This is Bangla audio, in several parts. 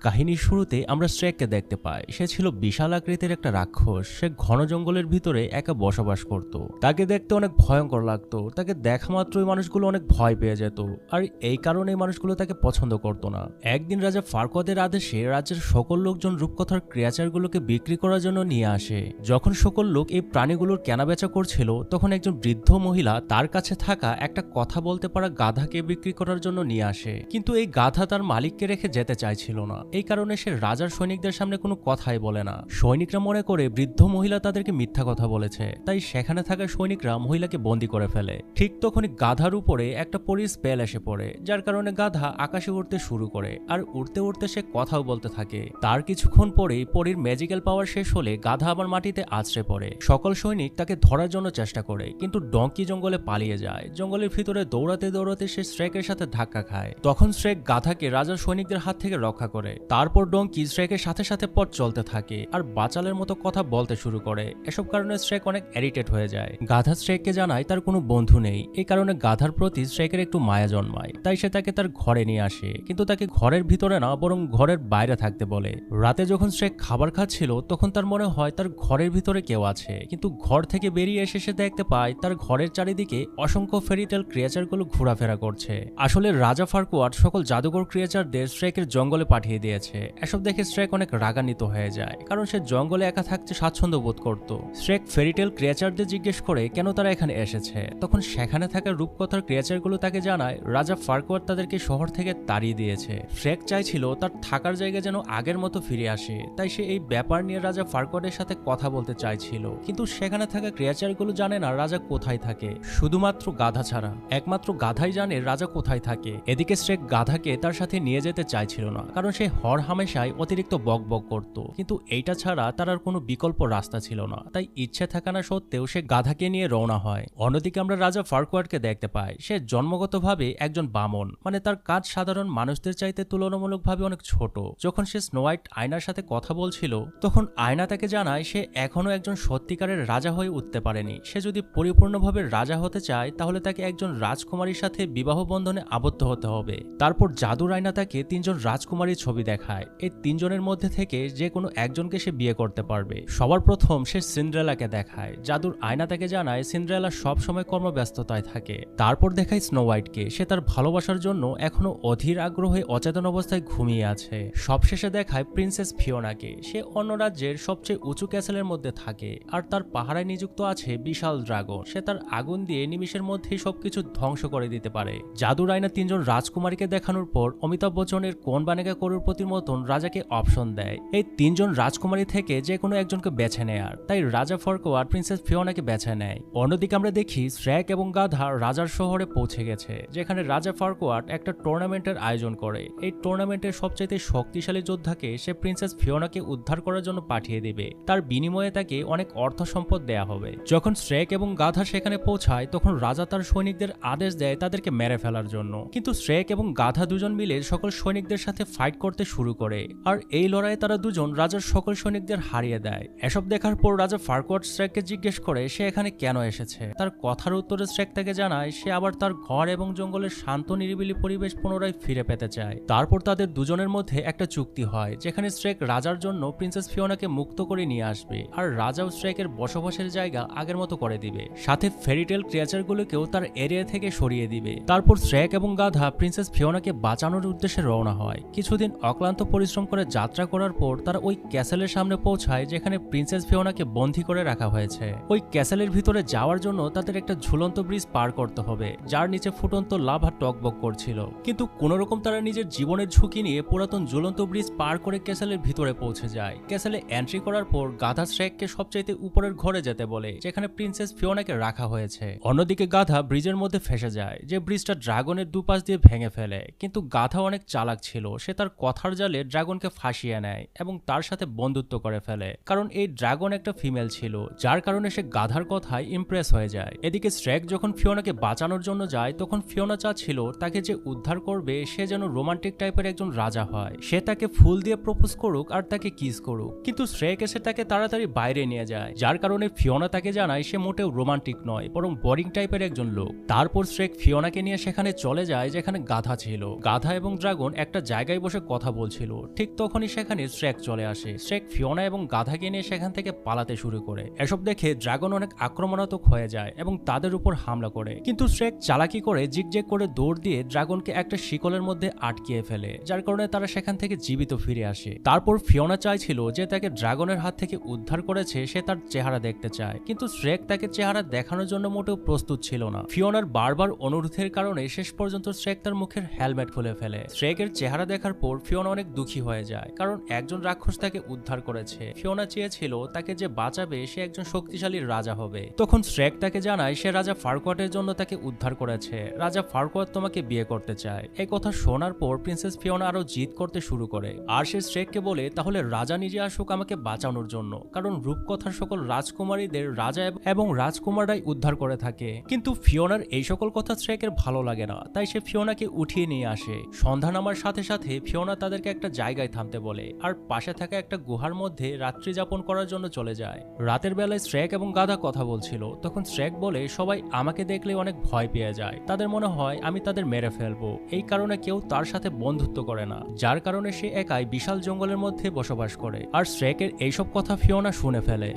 কাহিনীর শুরুতে আমরা শ্রেককে দেখতে পাই। সে ছিল বিশাল আকৃতির একটা রাক্ষস। সে ঘন জঙ্গলের ভিতরে একা বসবাস করত। তাকে দেখতে অনেক ভয়ঙ্কর লাগতো। তাকে দেখা মাত্রই মানুষগুলো অনেক ভয় পেয়ে যেত, আর এই কারণেই মানুষগুলো তাকে পছন্দ করত না। একদিন রাজা ফারকোয়াদের আদেশে রাজ্যের সকল লোকজন রূপকথার ক্রিয়েচারগুলোকে বিক্রি করার জন্য নিয়ে আসে। যখন সকল লোক এই প্রাণীগুলোর কেনাবেচা করছিল, তখন একজন বৃদ্ধ মহিলা তার কাছে থাকা একটা কথা বলতে পারা গাধাকে বিক্রি করার জন্য নিয়ে আসে। কিন্তু এই গাধা তার মালিককে রেখে যেতে চাইছিল না। এই কারণে সে রাজার সৈনিকদের সামনে কোনো কথাই বলে না। সৈনিকরা মনে করে বৃদ্ধ মহিলা তাদেরকে মিথ্যা কথা বলেছে, তাই সেখানে থাকা সৈনিকরা মহিলাকে বন্দী করে ফেলে। ঠিক তখনই গাধার উপরে একটা পরীর স্পেল এসে পড়ে, যার কারণে গাধা আকাশে উড়তে শুরু করে, আর উড়তে উড়তে সে কথাও বলতে থাকে। তার কিছুক্ষণ পরেই পরীর ম্যাজিক্যাল পাওয়ার শেষ হলে গাধা আবার মাটিতে আছড়ে পড়ে। সকল সৈনিক তাকে ধরার জন্য চেষ্টা করে, কিন্তু ডঙ্কি জঙ্গলে পালিয়ে যায়। জঙ্গলের ভিতরে দৌড়াতে দৌড়াতে সে শ্রেকের সাথে ধাক্কা খায়। তখন শ্রেক গাধাকে রাজার সৈনিকদের হাত থেকে রক্ষা করে। তারপর ডঙ্কি শ্রেকের সাথে সাথে পথ চলতে থাকে আর বাচালের মতো কথা বলতে শুরু করে। এসব কারণে শ্রেক অনেক এরিটেট হয়ে যায়। গাধা শ্রেককে জানায় তার কোনো বন্ধু নেই। এই কারণে গাধার প্রতি শ্রেকের একটু মায়া জন্মায়, তাই সে তাকে তার ঘরে নিয়ে আসে, কিন্তু তাকে ঘরের ভিতরে না বরং ঘরের বাইরে থাকতে বলে। রাতে যখন শ্রেক খাবার খাচ্ছিল, তখন তার মনে হয় তার ঘরের ভিতরে কেউ আছে, কিন্তু ঘর থেকে বেরিয়ে এসে সে দেখতে পায় তার ঘরের চারিদিকে অসংখ্য ফেরিটেল ক্রিয়েচারগুলো ঘোরাফেরা করছে। আসলে রাজা ফারকোয়াড সকল জাদুকর ক্রিয়েচারদের শ্রেকের জঙ্গলে পাঠিয়ে দিয়েছে। এসব দেখে শ্রেক অনেক রাগান্বিত হয়ে যায়, কারণ সে জঙ্গলে একা থাকতে স্বাচ্ছন্দ্য বোধ করত। শ্রেক ফেরিটেল ক্রিয়েচারদের জিজ্ঞেস করে কেন তারা এখানে এসেছে। তখন সেখানে থাকা রূপকথার ক্রিয়েচারগুলো তাকে জানায় রাজা ফারকোয়াড তাদেরকে শহর থেকে তাড়িয়ে দিয়েছে। শ্রেক চাইছিল তার থাকার জায়গা যেন আগের মতো ফিরে আসে, তাই সে এই ব্যাপার নিয়ে রাজা ফারকোয়াডের সাথে কথা বলতে চাইছিল। কিন্তু সেখানে থাকা ক্রিয়েচারগুলো জানে না রাজা কোথায় থাকে, শুধুমাত্র গাধা ছাড়া। একমাত্র গাধাই জানে রাজা কোথায় থাকে। এদিকে শ্রেক গাধাকে তার সাথে নিয়ে যেতে চাইছিল না, কারণ সে হর হামেশাই অতিরিক্ত বকবক করত। কিন্তু এইটা ছাড়া তার আর কোনো বিকল্প রাস্তা ছিল না, তাই ইচ্ছে থাকা না সত্ত্বেও সে গাধাকে নিয়ে রওনা হয়। অন্যদিকে আমরা রাজা ফারকোয়াডকে দেখতে পাই। সে জন্মগতভাবে একজন বামন, মানে তার কাজ সাধারণ মানুষদের চাইতে তুলনামূলকভাবে অনেক ছোট। যখন সে স্নো হোয়াইট আয়নার সাথে কথা বলছিল, তখন আয়না তাকে জানায় সে এখনো একজন সত্যিকারের রাজা হয়ে উঠতে পারেনি। সে যদি পরিপূর্ণভাবে রাজা হতে চায়, তাহলে তাকে একজন রাজকুমারীর সাথে বিবাহ বন্ধনে আবদ্ধ হতে হবে। তারপর জাদুর আয়না তাকে তিনজন রাজকুমারীর ছবি দেখায়। এই তিনজনের মধ্যে থেকে যে কোনো একজনকে সে বিয়ে করতে পারবে। সবার প্রথম সে সিন্ড্রেলাকে দেখায়। জাদুর আয়না তাকে জানায় সিন্ড্রেলা সবসময় কর্মব্যস্ততায় থাকে। তারপর দেখায় স্নো হোয়াইটকে। সে তার ভালোবাসার জন্য এখনো অধীর আগ্রহে অচেতন অবস্থায় ঘুমিয়ে আছে। সবশেষে দেখায় প্রিন্সেস ফিওনাকে। সে অন্য রাজ্যের সবচেয়ে উঁচু ক্যাসেলের মধ্যে থাকে, আর তার পাহারায় নিযুক্ত আছে বিশাল ড্রাগন। সে তার আগুন দিয়ে নিমিষের মধ্যেই সবকিছু ধ্বংস করে দিতে পারে। জাদুর আয়না তিনজন রাজকুমারীকে দেখানোর পর অমিতাভ বচ্চনের কোন বানেগা করোড়পতির মতন রাজাকে অপশন দেয় এই তিনজন রাজকুমারী থেকে যে কোনো একজনকে বেছে নেয়ার। তাই রাজা ফারকোয়াড প্রিন্সেস ফিওনাকে বেছে নেয়। অন্যদিকে আমরা দেখি শ্রেক এবং গাধা রাজার শহরে পৌঁছে গেছে, যেখানে রাজা ফারকোয়াড একটা টুর্নামেন্টের আয়োজন করে। এই টুর্নামেন্টের সবচেয়ে শক্তিশালী যোদ্ধাকে সে প্রিন্সেস ফিওনাকে উদ্ধার করার জন্য পাঠিয়ে দেবে। তার বিনিময়ে তাকে অনেক অর্থ সম্পদ দেয়া হবে। যখন শ্রেক এবং গাধা সেখানে পৌঁছায়, তখন রাজা তার সৈনিকদের আদেশ দেয় তাদেরকে মেরে ফেলার জন্য। কিন্তু শ্রেক এবং গাধা দুজন মিলে সকল সৈনিকদের সাথে ফাইট করতে শুরু করে, আর এই লড়াইয়ে তারা দুজন রাজার সকল সৈনিকদের হারিয়ে দেয়। এসব দেখার পর রাজা ফারকোয়াড শ্রেককে জিজ্ঞেস করে সে এখানে কেন এসেছে। তার কথার উত্তরে শ্রেক তাকে জানায় সে আবার তার ঘর এবং জঙ্গলের শান্ত নিরিবিলি পরিবেশ পুনরায় ফিরে পেতে চায়। তারপর তাদের দুজনের মধ্যে একটা চুক্তি হয়, যেখানে শ্রেক রাজার জন্য প্রিন্সেস ফিওনাকে মুক্ত করে নিয়ে আসবে, আর রাজাও শ্রেকের বসবাসের জায়গা আগের মতো করে দিবে। সাথে ফেরিটেল ক্রিয়েচারগুলোকেও তার এরিয়া থেকে সরিয়ে দিবে। তারপর শ্রেক এবং গাধা প্রিন্সেস ফিওনাকে বাঁচানোর উদ্দেশ্যে রওনা হয়। কিছুদিন অক্লান্ত পরিশ্রম করে যাত্রা করার পর তারা ওই ক্যাসেলের সামনে পৌঁছায়, যেখানে প্রিন্সেস ফিওনাকে বন্দী করে রাখা হয়েছে। ওই ক্যাসেলের ভিতরে যাওয়ার জন্য তাদের একটা ঝুলন্ত ব্রিজ পার করতে হবে, যার নিচে ফুটন্ত লাভা টকবক করছিল। কিন্তু কোনোরকম তারা নিজের জীবনের ঝুঁকি নিয়ে পুরাতন ঝুলন্ত ব্রিজ পার করে ক্যাসেলের ভিতরে পৌঁছে যায়। ক্যাসেলে এন্ট্রি করার পর গাধা শ্রেককে সবচাইতে উপরের ঘরে যেতে বলে, যেখানে প্রিন্সেস ফিওনাকে রাখা হয়েছে। অন্যদিকে গাধা ব্রিজের মধ্যে ফেসে যায়, যে ব্রিজটা ড্রাগনের দুপাশ দিয়ে ভেঙে ফেলে। কিন্তু গাধা অনেক চালাক ছিল। সে তার কথার জালে ড্রাগনকে ফাঁসিয়ে নেয় এবং তার সাথে বন্ধুত্ব করে ফেলে, কারণ এই ড্রাগন একটা ফিমেল ছিল, যার কারণে সে গাধার কথায় ইমপ্রেস হয়ে যায়। এদিকে শ্রেক যখন ফিওনাকে বাঁচানোর জন্য যায়, তখন ফিওনা চাচ্ছিল তাকে যে উদ্ধার করবে সে যেন রোমান্টিক টাইপের একজন রাজা হয়। সে তাকে ফুল দিয়ে প্রপোজ করুক আর তাকে কিস করুক, কিন্তু শ্রেক এসে তাকে তাড়াতাড়ি বাইরে নিয়ে যায়, যার কারণে ফিওনা তাকে জানায় সে মোটেও রোমান্টিক নয়, বরং বোরিং টাইপের একজন লোক। তারপর শ্রেক ফিওনাকে নিয়ে সেখানে চলে যায় যেখানে গাধা ছিল। গাধা এবং ড্রাগন একটা জায়গায় বসে কথা বলছিল ঠিক তখনই সেখানে শ্রেক চলে আসে। শ্রেক ফিওনা এবং গাধাকে নিয়ে সেখান থেকে পালাতে শুরু করে। এসব দেখে ড্রাগন অনেক আক্রমণাত্মক হয়ে যায় এবং তাদের উপর হামলা করে, কিন্তু শ্রেক চালাকি করে জিগজ্যাগ করে দৌড় দিয়ে ড্রাগনকে একটা শিকলের মধ্যে আটকিয়ে ফেলে, যার কারণে তারা সেখান থেকে জীবিত ফিরে আসে। তারপর ফিওনা চাইছিল যে তাকে ড্রাগনের হাত থেকে উদ্ধার করেছে সে তার চেহারা দেখতে চায়, কিন্তু শ্রেক তাকে চেহারা দেখানোর জন্য মোটেও প্রস্তুত ছিল না। ফিওনার বারবার অনুরোধের কারণে শেষ পর্যন্ত শ্রেক তার মুখের হেলমেট খুলে ফেলে। শ্রেকের চেহারা দেখার পর ফিওনা অনেক দুঃখী হয়ে যায়, কারণ একজন রাক্ষস তাকে উদ্ধার করেছে। ফিওনা চেয়েছিল তাকে যে বাঁচাবে সে একজন শক্তিশালী রাজা হবে। তখন শ্রেক তাকে জানায় সে রাজা ফারকোয়াটের জন্য তাকে উদ্ধার করেছে, রাজা ফারকোয়াট তোমাকে বিয়ে করতে চায়। এই কথা শোনার পর প্রিন্সেস ফিওনা আরো জিদ করতে শুরু করে, আর সে শ্রেককে বলে তাহলে রাজা নিজে আসুক আমাকে বাঁচানোর জন্য, কারণ রূপকথার সকল রাজকুমারীদের রাজা এবং রাজকুমাররাই উদ্ধার করে থাকে। কিন্তু ফিওনার এই সকল কথা শ্রেকের ভালো লাগে না, তাই সে ফিওনাকে উঠিয়ে নিয়ে আসে। সন্ধ্যা নামার সাথে সাথে ফিওনা তাদেরকে একটা জায়গায় থামতে বলে, আর পাশে থাকা একটা গুহার মধ্যে রাত্রি যাপন করার জন্য চলে যায়। রাতের বেলায় শ্রেক এবং গাধা কথা বলছিল, তখন শ্রেক বলে সবাই আমাকে দেখলে অনেক ভয় পেয়ে যায়, তাদের মনে হয় আমি তাদের মেরে ফেলবো, এই কারণে কেউ তার সাথে বন্ধুত্ব করে না, যার কারণে সে একাই বিশাল জঙ্গলের মধ্যে বসবাস করে। আর শ্রেকের এইসব কথা ফিওনা শুনে ফেলে।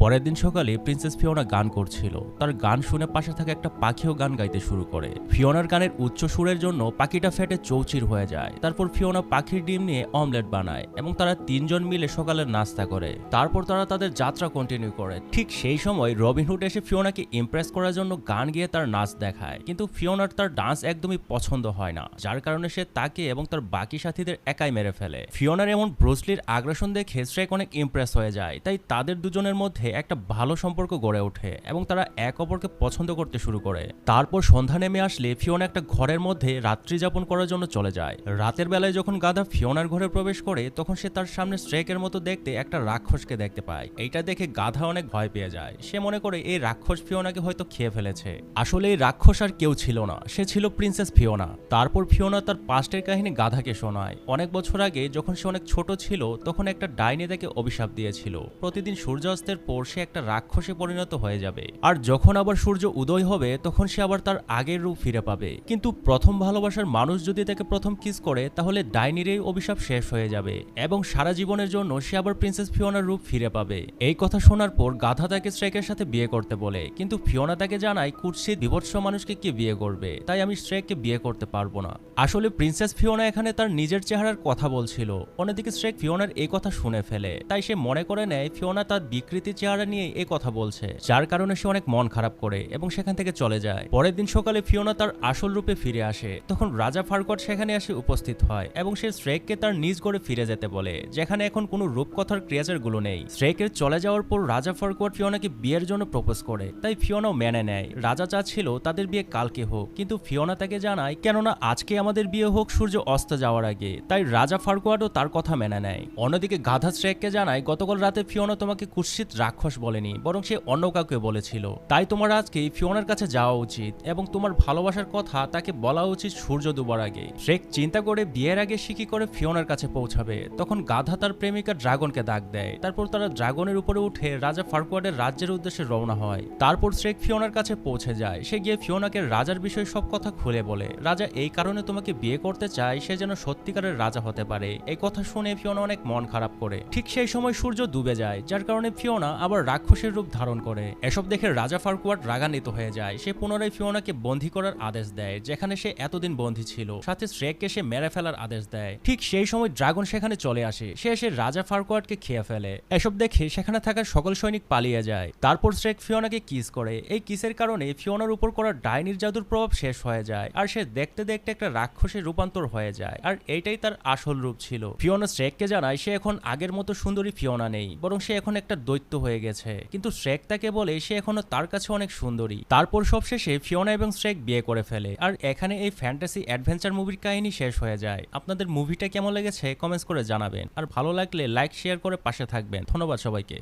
পরের দিন সকালে প্রিন্সেস ফিওনা গান করছিল, তার গান শুনে পাশে থাকা একটা পাখিও গান গাইতে শুরু করে। ফিওনার গানের উচ্চ সুরের জন্য পাখিটা ফেটে চৌচির হয়ে যায়। তারপর ফিওনা পাখির ডিম নিয়ে অমলেট বানায় এবং তারা তিনজন মিলে সকালের নাস্তা করে। তারপর তারা তাদের যাত্রা কন্টিনিউ করে। ঠিক সেই সময় রবিনহুড এসে ফিওনাকে ইমপ্রেস করার জন্য গান গিয়ে তার নাচ দেখায়, কিন্তু ফিওনার তার ডান্স একদমই পছন্দ হয় না, যার কারণে সে তাকে এবং তার বাকি সাথীদের একাই মেরে ফেলে। ফিওনার এমন ব্রুসলির আগ্রাসন দেখে শ্রেক অনেক ইমপ্রেস হয়ে যায়, তাই তাদের দুজনের মধ্যে একটা ভালো সম্পর্ক গড়ে ওঠে এবং তারা এক অপরকে পছন্দ করতে শুরু করে। তারপর সন্ধ্যা নেমে আসলে ফিওনা একটা ঘরের মধ্যে রাত্রি যাপন করার জন্য চলে যায়। রাতের বেলায় যখন গাধা ফিওনার ঘরে প্রবেশ করে তখন সে তার সামনে শ্রেকের মতো দেখতে একটা রাক্ষসকে দেখতে পায়। এইটা দেখে গাধা অনেক ভয় পেয়ে যায়, সে মনে করে এই রাক্ষস ফিওনাকে হয়তো খেয়ে ফেলেছে। আসলে এই রাক্ষস আর কেউ ছিল না, সে ছিল প্রিন্সেস ফিওনা। তারপর ফিওনা তার পাস্টের কাহিনী গাধাকে শোনায়। অনেক বছর আগে যখন সে অনেক ছোট ছিল তখন একটা ডাইনি তাকে অভিশাপ দিয়েছিল, প্রতিদিন সূর্যাস্তের পর সে একটা রাক্ষসে পরিণত হয়ে যাবে, আর যখন আবার সূর্য উদয় হবে তখন সে আবার তার আগের রূপ ফিরে পাবে। কিন্তু প্রথম ভালোবাসার মানুষ যদি তাকে প্রথম কিস করে তাহলে ডাইনির এই অভিশাপ শেষ হয়ে যাবে এবং সারা জীবনের জন্য সে আবার প্রিন্সেস ফিওনার রূপ ফিরে পাবে। এই কথা শোনার পর গাধা তাকে শ্রেকের সাথে বিয়ে করতে বলে, কিন্তু ফিওনা তাকে জানায় কুৎসিত বিভৎস মানুষকে কে বিয়ে করবে, তাই আমি শ্রেককে বিয়ে করতে পারবো না। আসলে প্রিন্সেস ফিওনা এখানে তার নিজের চেহারার কথা বলছিল। অন্যদিকে শ্রেক ফিওনার এই কথা শুনে ফেলে, তাই সে মনে করে নেয় ফিওনা তার বিকৃতি চেহারা নিয়ে এই কথা বলছে, যার কারণে সে অনেক মন খারাপ করে এবং সেখান থেকে চলে যায়। পরের দিন সকালে ফিওনা তার আসল রূপে ফিরে আসে, তখন রাজা ফারকোয়াট সেখানে এসে উপস্থিত হয় এবং সে শ্রেককে তার নিজ গড়ে ফিরে যেতে বলে, যেখানে এখন কোনো রূপকথার ক্রিয়েচার গুলো নেই। শ্রেকের চলে যাওয়ার পর রাজা ফারকোয়াট ফিওনাকে বিয়ের জন্য প্রপোজ করে, তাই ফিওনাও মেনে নেয়। রাজা চাচ্ছিল তাদের বিয়ে কালকে হোক, কিন্তু ফিওনা তাকে জানায় কেননা আজকে আমাদের বিয়ে হোক সূর্য অস্ত যাওয়ার আগে, তাই রাজা ফারকোয়াটও তার কথা মেনে নেয়। অন্যদিকে গাধা শ্রেককে জানায় গতকাল রাতে ফিওনা তোমাকে কুৎসিত রাক্ষস বলেনি, বরং সে অন্য কাউকে বলেছিল, তাই তোমার আজকে ফিওনার কাছে যাওয়া উচিত এবং তোমার ভালোবাসার কথা তাকে বলা উচিত সূর্য ডুবার আগে। শ্রেক চিন্তা করে বিয়ের আগে শিকি করে ফিওনার কাছে পৌঁছাবে। তখন গাধা তার প্রেমিকা ড্রাগনকে ডাক দেয়। তারপর তারা ড্রাগনের উপরে উঠে রাজা ফারকোয়াটের রাজ্যের উদ্দেশ্যে রওনা হয়। তারপর শ্রেক ফিওনার কাছে পৌঁছে যায়। সে গিয়ে ফিওনাকে রাজার বিষয়ে সব কথা খুলে বলে, রাজা এই কারণে তোমাকে বিয়ে করতে চায় সে যেন সত্যিকারের রাজা হতে পারে। এই কথা শুনে ফিওনা অনেক মন খারাপ করে। ঠিক সেই সময় সূর্য ডুবে যায়, যার কারণে ফিওনা আবার রাক্ষসের রূপ ধারণ করে। এসব দেখে রাজা ফারকোয়াট রাগান্বিত হয়ে যায়। সে পুনরায় ফিওনাকে বন্দী করার আদেশ দেয়, যেখানে সে এতদিন বন্দী ছিল, সাথে শ্রেককে সে মেরে ফেলার আদেশ দেয়। ঠিক সেই সময় ড্রাগন সেখানে চলে আসে, সে এসে রাজা ফারকোয়াটকে খেয়ে ফেলে। এসব দেখে সেখানে থাকা সকল সৈনিক পালিয়ে যায়। তারপর শ্রেক ফিওনাকে কিস করে। এই কিসের কারণে ফিওনার উপর করা ডাইনির জাদুর প্রভাব শেষ হয়ে যায়, আর সে দেখতে দেখতে একটা রাক্ষসে রূপান্তর হয়ে যায়, আর এইটাই তার আসল রূপ ছিল। ফিওনা শ্রেককে জানায় সে এখন আগের মতো সুন্দরী ফিওনা নেই, বরং সে এখন একটা দৈত্য হয়ে গেছে, কিন্তু শ্রেক তাকে বলে সে এখনো তার কাছে অনেক সুন্দরী। তারপর সবশেষে ফিওনা এবং শ্রেক বিয়ে করে ফেলে। আর এখানে এই ফ্যান্টাসি অ্যাডভেঞ্চার মুভির কাহিনী শেষ হয়ে যায়। আপনাদের মুভিটা কেমন লেগেছে কমেন্টস করে জানাবেন, আর ভালো লাগলে লাইক শেয়ার করে পাশে থাকবেন। ধন্যবাদ সবাইকে।